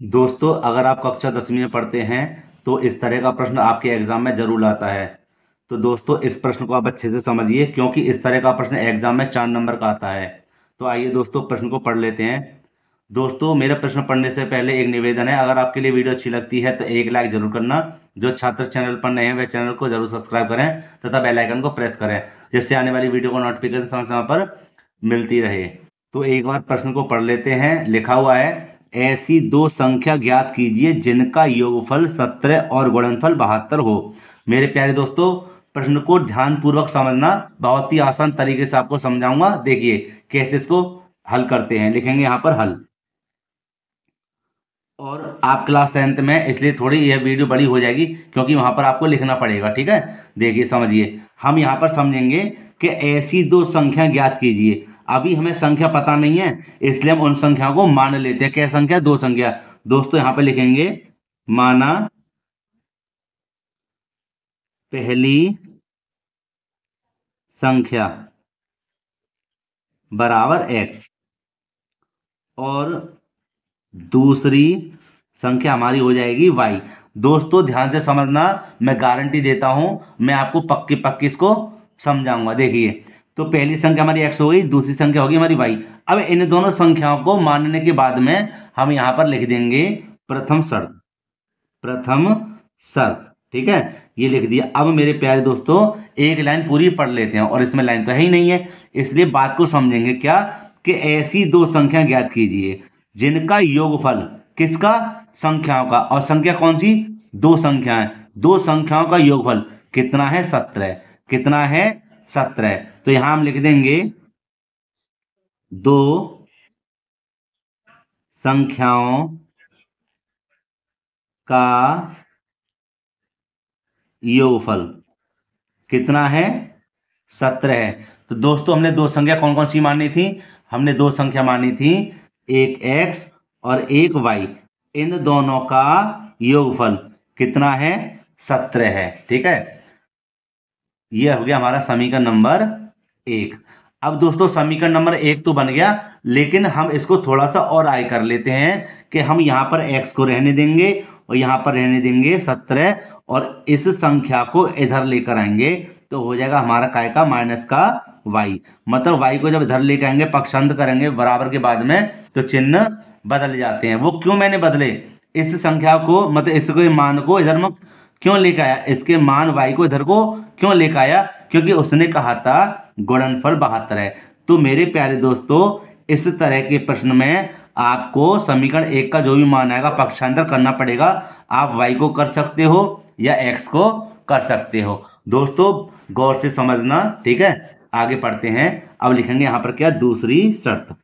दोस्तों, अगर आप कक्षा 10वीं में पढ़ते हैं तो इस तरह का प्रश्न आपके एग्जाम में जरूर आता है। तो दोस्तों, इस प्रश्न को आप अच्छे से समझिए क्योंकि इस तरह का प्रश्न एग्जाम में 4 नंबर का आता है। तो आइए दोस्तों, प्रश्न को पढ़ लेते हैं। दोस्तों, मेरा प्रश्न पढ़ने से पहले एक निवेदन है, अगर आपके लिए वीडियो अच्छी लगती है तो एक लाइक जरूर करना। जो छात्र चैनल पर नए हैं वह चैनल को जरूर सब्सक्राइब करें तथा बेल आइकन को प्रेस करें, जिससे आने वाली वीडियो को नोटिफिकेशन समय समय पर मिलती रहे। तो एक बार प्रश्न को पढ़ लेते हैं। लिखा हुआ है, ऐसी दो संख्या ज्ञात कीजिए जिनका योगफल 17 और गुणनफल 72 हो। मेरे प्यारे दोस्तों, प्रश्न को ध्यान पूर्वक समझना, बहुत ही आसान तरीके से आपको समझाऊंगा। देखिए कैसे इसको हल करते हैं। लिखेंगे यहाँ पर हल। और आप क्लास 10th में, इसलिए थोड़ी यह वीडियो बड़ी हो जाएगी क्योंकि वहां पर आपको लिखना पड़ेगा। ठीक है, देखिए समझिए। हम यहाँ पर समझेंगे कि ऐसी दो संख्या ज्ञात कीजिए। अभी हमें संख्या पता नहीं है, इसलिए हम उन संख्याओं को मान लेते हैं। क्या संख्या? दो संख्या। दोस्तों, यहाँ पर लिखेंगे माना पहली संख्या बराबर x और दूसरी संख्या हमारी हो जाएगी y। दोस्तों ध्यान से समझना, मैं गारंटी देता हूं, मैं आपको पक्की पक्की इसको समझाऊंगा। देखिए, तो पहली संख्या हमारी x हो गई, दूसरी संख्या होगी हमारी y। अब इन दोनों संख्याओं को मानने के बाद में हम यहां पर लिख देंगे प्रथम शर्त। प्रथम शर्त, ठीक है, ये लिख दिया। अब मेरे प्यारे दोस्तों, एक लाइन पूरी पढ़ लेते हैं, और इसमें लाइन तो है ही नहीं है, इसलिए बात को समझेंगे। क्या? कि ऐसी दो संख्या ज्ञात कीजिए जिनका योगफल, किसका? संख्याओं का। और संख्या कौन सी? दो संख्याएं। दो संख्याओं का योगफल कितना है? 17। कितना है? 17। तो यहां हम लिख देंगे दो संख्याओं का योगफल कितना है? 17 है। तो दोस्तों, हमने दो संख्या कौन कौन सी मानी थी? हमने दो संख्या मानी थी, एक x और एक y। इन दोनों का योगफल कितना है? 17 है। ठीक है, यह हो गया हमारा समीकरण नंबर 1। अब दोस्तों, समीकरण नंबर 1 तो बन गया, लेकिन हम इसको थोड़ा सा और आगे कर लेते हैं कि हम यहाँ पर x को रहने देंगे और यहाँ पर रहने देंगे 17, और इस संख्या को इधर लेकर आएंगे तो हो जाएगा हमारा काय का? माइनस का y। मतलब y को जब इधर लेकर आएंगे, पक्षांतर करेंगे बराबर के बाद में, तो चिन्ह बदल जाते हैं। वो क्यों मैंने बदले? इस संख्या को, मतलब इसके मान को इधर में क्यों लेकर आया? इसके मान y को इधर को क्यों लेकर आया? क्योंकि उसने कहा था गुणनफल 72 है। तो मेरे प्यारे दोस्तों, इस तरह के प्रश्न में आपको समीकरण 1 का जो भी मान आएगा पक्षांतर करना पड़ेगा। आप y को कर सकते हो या x को कर सकते हो। दोस्तों गौर से समझना, ठीक है। आगे पढ़ते हैं। अब लिखेंगे यहां पर क्या? दूसरी शर्त,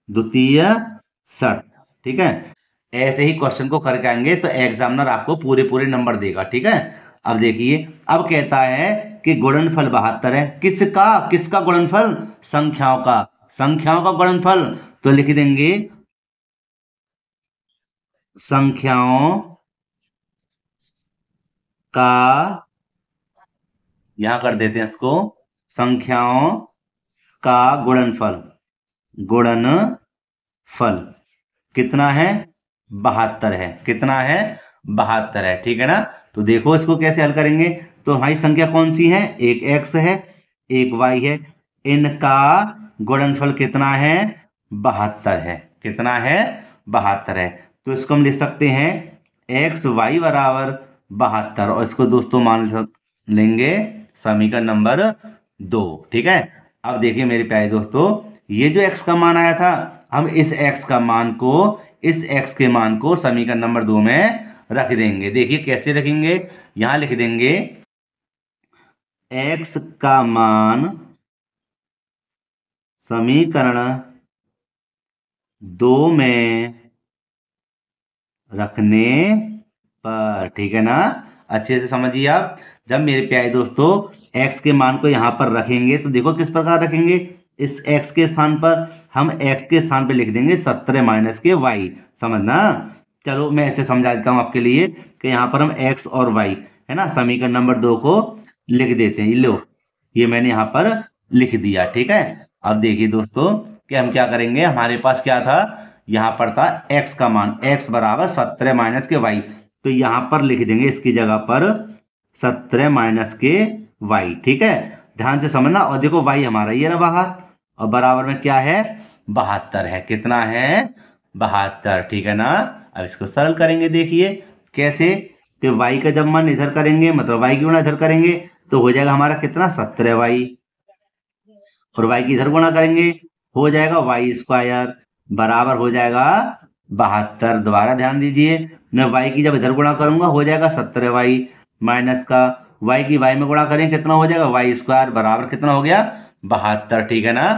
द्वितीय शर्त। ठीक है, ऐसे ही क्वेश्चन को करके आएंगे तो एग्जामिनर आपको पूरे पूरे नंबर देगा। ठीक है, अब देखिए, अब कहता है कि गुणनफल 72 है। किसका? किसका गुणनफल? संख्याओं का। संख्याओं का गुणनफल। तो लिख देंगे संख्याओं का, यहां कर देते हैं इसको, संख्याओं का गुणनफल। गुणनफल कितना है? 72 है। कितना है? 72 है। ठीक है ना। तो देखो इसको कैसे हल करेंगे। तो हमारी संख्या कौन सी है? एक x है, एक y है। इनका गुणनफल कितना है? 72 है। कितना है? 72 है। तो इसको हम लिख सकते हैं एक्स वाई बराबर 72, और इसको दोस्तों मान लेंगे समीकरण नंबर 2। ठीक है, अब देखिए मेरे प्यारे दोस्तों, ये जो x का मान आया था, हम इस x का मान को, इस x के मान को समीकरण नंबर 2 में रख देंगे। देखिए कैसे रखेंगे। यहां लिख देंगे x का मान समीकरण 2 में रखने पर। ठीक है ना, अच्छे से समझिए आप। जब मेरे प्यारे दोस्तों x के मान को यहां पर रखेंगे तो देखो किस प्रकार रखेंगे। इस x के स्थान पर हम x के स्थान पर लिख देंगे 17 माइनस के y। समझना। चलो मैं ऐसे समझा देता हूं आपके लिए कि यहां पर हम x और y, है ना, समीकरण नंबर 2 को लिख देते हैं। लो, ये मैंने यहां पर लिख दिया। ठीक है, अब देखिए दोस्तों कि हम क्या करेंगे। हमारे पास क्या था? यहाँ पर था x का मान, x बराबर 17 माइनस के y। तो यहाँ पर लिख देंगे इसकी जगह पर 17 माइनस के y। ठीक है, ध्यान से समझना। और देखो y हमारा ये रहा बाहर, और बराबर में क्या है, 72 है। कितना है, 72। ठीक है ना। अब इसको सरल करेंगे, देखिए कैसे। तो y का जब मान इधर करेंगे, मतलब y की गुणा इधर करेंगे, तो हो जाएगा हमारा कितना, 17y। और y की इधर गुणा करेंगे, हो जाएगा वाई स्क्वायर, बराबर हो जाएगा 72। दोबारा ध्यान दीजिए, मैं y की जब इधर गुणा करूंगा हो जाएगा 17y, माइनस का y की y में गुणा करें कितना हो जाएगा, वाई स्क्वायर, बराबर कितना हो गया, 72। ठीक है ना।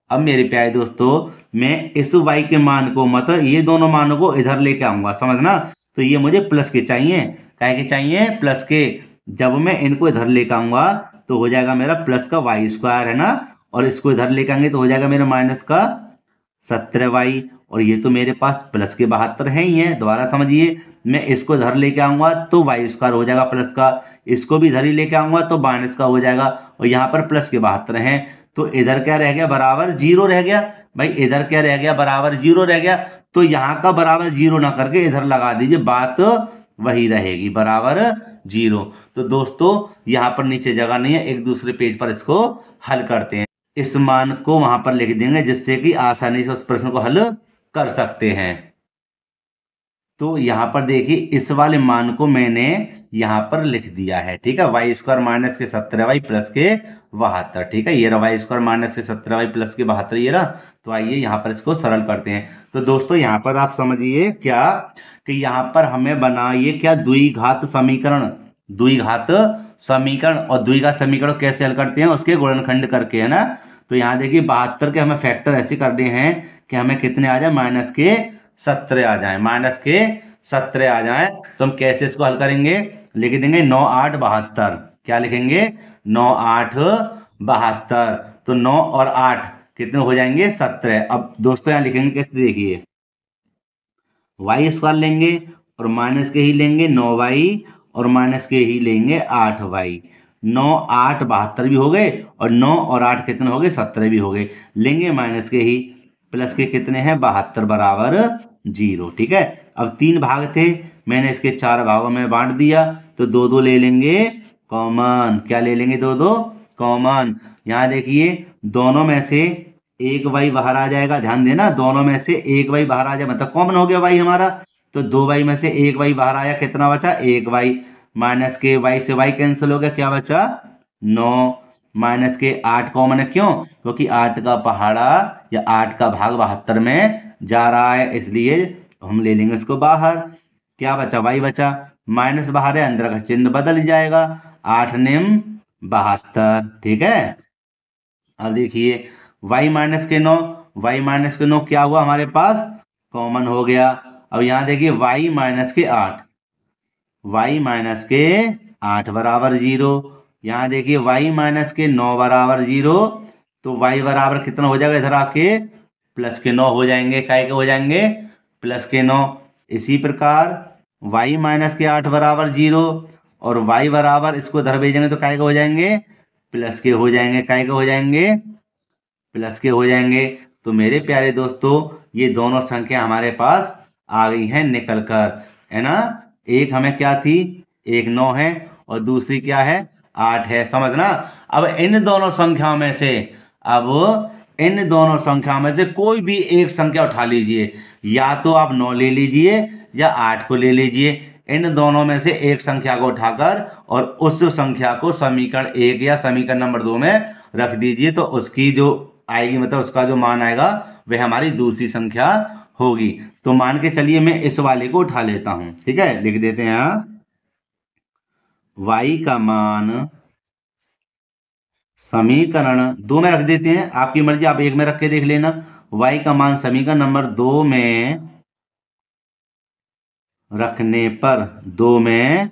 अब मेरे प्यारे दोस्तों, मैं इस y के मान को, मतलब ये दोनों मानों को इधर लेके आऊंगा, समझना। तो ये मुझे प्लस के चाहिए, क्या के चाहिए, प्लस के। जब मैं इनको इधर लेके आऊंगा तो हो जाएगा मेरा प्लस का वाई स्क्वायर, है ना। और इसको इधर लेके आएंगे तो हो जाएगा मेरा माइनस का 17y। और ये तो मेरे पास प्लस के 72 है ही है। दोबारा समझिए, मैं इसको इधर लेके आऊंगा तो वाई स्क्वायर हो जाएगा प्लस का, इसको भी इधर ही लेके आऊंगा तो माइनस का हो जाएगा। और यहाँ पर प्लस के 72 हैं, तो इधर क्या रह गया, बराबर 0 रह गया। भाई इधर क्या रह गया, बराबर 0 रह गया। तो यहाँ का बराबर 0 ना करके इधर लगा दीजिए, बात वही रहेगी, बराबर 0। तो दोस्तों यहाँ पर नीचे जगह नहीं है, एक दूसरे पेज पर इसको हल करते हैं। इस मान को वहां पर लिख देंगे जिससे कि आसानी से उस प्रश्न को हल कर सकते हैं। तो यहाँ पर देखिए, इस वाले मान को मैंने यहाँ पर लिख दिया है। ठीक है, वाई स्क्वायर माइनस के 17y प्लस के 72। ठीक है, ये रहा वाई स्क्वायर माइनस के 17y प्लस के 72, ये रहा। तो आइए यहाँ पर इसको सरल करते हैं। तो दोस्तों यहाँ पर आप समझिए क्या, कि यहाँ पर हमें बनाइए क्या, द्विघात समीकरण। द्विघात समीकरण, और द्विघात समीकरण कैसे हल करते हैं, उसके गुणनखंड करके, है ना। तो यहाँ देखिए 72 के हमें फैक्टर ऐसे करने हैं कि हमें कितने आ जाए, माइनस के 17 आ जाए, माइनस के 17 आ जाए। तो हम कैसे इसको हल करेंगे, लिख देंगे 9 8 72। क्या लिखेंगे, 9 8 72। तो 9 और 8 कितने हो जाएंगे, 17। अब दोस्तों यहाँ लिखेंगे कैसे, देखिए वाई स्क्वायर लेंगे और माइनस के ही लेंगे 9y, और माइनस के ही लेंगे 8y। 9 8 72 भी हो गए, और 9 और 8 कितने हो गए, 17 भी हो गए। लेंगे माइनस के ही, प्लस के कितने हैं, 72 बराबर 0। ठीक है, अब 3 भाग थे, मैंने इसके 4 भागों में बांट दिया, तो 2 2 ले लेंगे कॉमन। क्या ले लेंगे, 2 2 कॉमन। यहाँ देखिए दोनों में से एक वाई बाहर आ जाएगा, ध्यान देना, दोनों में से एक वाई बाहर आ जाए, मतलब कॉमन हो गया वाई हमारा। तो 2 वाई में से एक वाई बाहर आया, कितना बचा, 1 वाई। माइनस के वाई से वाई कैंसिल हो गया, क्या बचा, 9। माइनस के 8 कॉमन है, क्यों, क्योंकि 8 का पहाड़ा या 8 का भाग 72 में जा रहा है, इसलिए हम ले लेंगे इसको बाहर। क्या बचा, वाई बचा। माइनस बाहर है, अंदर का चिन्ह बदल जाएगा, 8 निम 72। ठीक है, अब देखिए y माइनस के 9, y माइनस के 9 क्या हुआ हमारे पास, कॉमन हो गया। अब यहाँ देखिए y माइनस के 8, y माइनस के 8 बराबर 0। यहाँ देखिए y माइनस के 9 बराबर 0। तो y बराबर कितना हो जाएगा, इधर आके प्लस के 9 हो जाएंगे, काय के हो जाएंगे, प्लस के 9। इसी प्रकार y माइनस के 8 बराबर 0, और y बराबर इसको इधर भेजेंगे तो काय के हो जाएंगे, प्लस के हो जाएंगे, काय के हो जाएंगे, प्लस के हो जाएंगे। तो मेरे प्यारे दोस्तों, ये दोनों संख्या हमारे पास आ गई हैं निकल कर, है ना। एक हमें क्या थी, एक 9 है, और दूसरी क्या है, 8 है, समझना। अब इन दोनों संख्याओं में से, अब इन दोनों संख्याओं में से कोई भी एक संख्या उठा लीजिए, या तो आप 9 ले लीजिए या 8 को ले लीजिए। इन दोनों में से एक संख्या को उठाकर और उस संख्या को समीकरण 1 या समीकरण नंबर 2 में रख दीजिए, तो उसकी जो आएगी, मतलब उसका जो मान आएगा वह हमारी दूसरी संख्या होगी। तो मान के चलिए मैं इस वाले को उठा लेता हूं। ठीक है, लिख देते हैं यहाँ y का मान समीकरण 2 में रख देते हैं, आपकी मर्जी, आप 1 में रख के देख लेना। y का मान समीकरण नंबर 2 में रखने पर, 2 में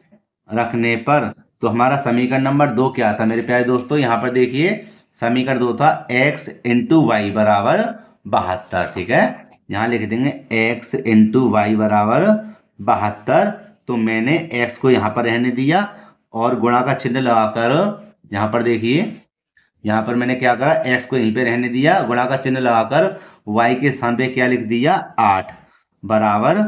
रखने पर, तो हमारा समीकरण नंबर 2 क्या था मेरे प्यारे दोस्तों, यहाँ पर देखिए समीकरण 2 था x इंटू वाई बराबर 72। ठीक है, यहाँ लिख देंगे x इंटू वाई बराबर 72। तो मैंने x को यहाँ पर रहने दिया और गुणा का चिन्ह लगाकर यहाँ पर देखिए यहाँ पर मैंने क्या करा, x को यहीं पे रहने दिया, गुणा का चिन्ह लगाकर y के स्थान पे क्या लिख दिया, 8 बराबर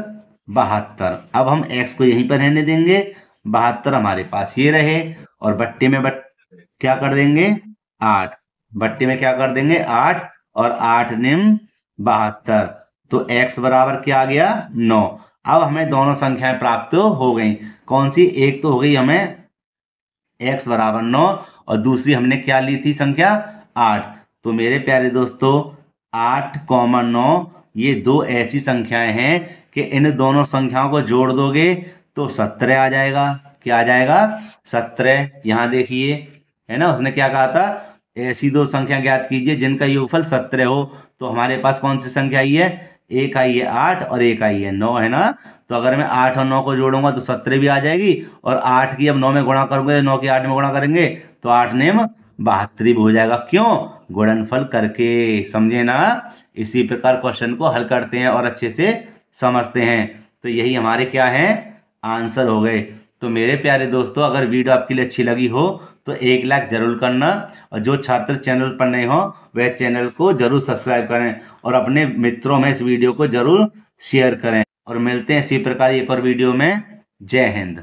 72। अब हम x को यहीं पर रहने देंगे, 72 हमारे पास ये रहे, और बट्टे में क्या कर देंगे, 8, बट्टे में क्या कर देंगे 8, और 8 निम 72, तो x बराबर क्या आ गया, 9। अब हमें दोनों संख्याएं प्राप्त हो गई। कौन सी, एक तो हो गई हमें x बराबर 9, और दूसरी हमने क्या ली थी संख्या, 8। तो मेरे प्यारे दोस्तों 8,9 ये दो ऐसी संख्याएं हैं कि इन दोनों संख्याओं को जोड़ दोगे तो 17 आ जाएगा। क्या आ जाएगा, 17। यहाँ देखिए, है ना, उसने क्या कहा था, ऐसी दो संख्या ज्ञात कीजिए जिनका योगफल 17 हो। तो हमारे पास कौन सी संख्या आई है, एक आई है 8 और एक आई है 9, है ना। तो अगर मैं 8 और 9 को जोड़ूंगा तो 17 भी आ जाएगी, और 8 की अब 9 में गुणा करोगे, 9 की 8 में गुणा करेंगे तो 8 नेम 72 भी हो जाएगा। क्यों, गुणनफल करके, समझे ना। इसी प्रकार क्वेश्चन को हल करते हैं और अच्छे से समझते हैं। तो यही हमारे क्या है, आंसर हो गए। तो मेरे प्यारे दोस्तों अगर वीडियो आपके लिए अच्छी लगी हो तो 1 लाइक जरूर करना, और जो छात्र चैनल पर नए हो वह चैनल को जरूर सब्सक्राइब करें, और अपने मित्रों में इस वीडियो को जरूर शेयर करें। और मिलते हैं इसी प्रकार एक और वीडियो में। जय हिंद।